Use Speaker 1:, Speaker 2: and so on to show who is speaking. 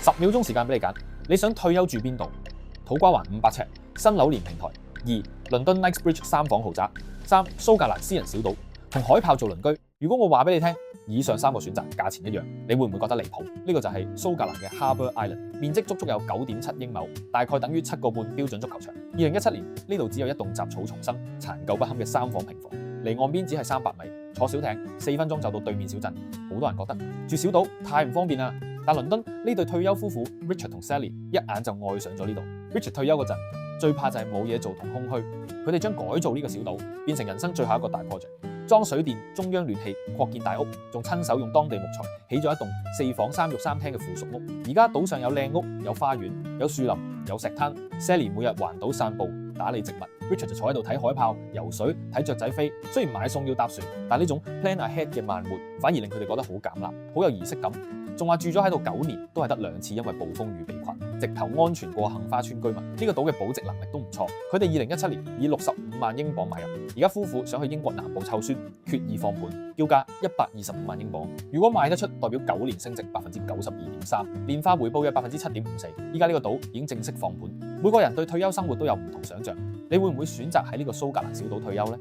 Speaker 1: 10秒鐘時間俾你揀，你想退休住邊度？土瓜灣500尺新樓連平台，2倫敦 Knightsbridge 3房豪宅，3蘇格蘭私人小島，同海豹做鄰居。如果我話俾你聽，以上3個選擇價錢一樣，你會唔會覺得離譜？呢個就係蘇格蘭嘅 Harbour Island， 面積足足有9.7英畝，大概等於7個半標準足球場。2017年呢度只有一棟雜草叢生、殘舊不堪嘅3房平房，離岸邊只係300米，坐小艇4分鐘就到對面小鎮。好多人覺得住小島太唔方便啦，但倫敦呢對退休夫婦 Richard 同 Sally 一眼就愛上咗呢度。Richard 退休嗰陣最怕就係冇嘢做同空虛，佢哋將改造呢個小島變成人生最後一個大 project。裝水電、中央暖氣、擴建大屋，仲親手用當地木材起咗一棟4房3浴3廳嘅附屬屋。而家島上有靚屋、有花園、有樹林、有石灘。Sally 每日環島散步、打理植物 ，Richard 就坐喺度睇海豹、游水、睇雀仔飛。雖然買餸要搭船，但呢種 plan ahead 嘅慢活，反而令佢哋覺得好減壓，好有儀式感。仲話住咗喺度9年，都係得2次因為暴風雨被困，直頭安全過杏花村居民。呢個島嘅保值能力都唔錯。佢哋2017年以65萬英鎊買入，而家夫婦想去英國南部湊孫，決意放盤，叫價125萬英鎊。如果賣得出，代表9年升值92.3%，年化回報嘅7.54%。依家呢個島已經正式放盤，每個人對退休生活都有唔同想像。你會唔會選擇喺呢個蘇格蘭小島退休呢？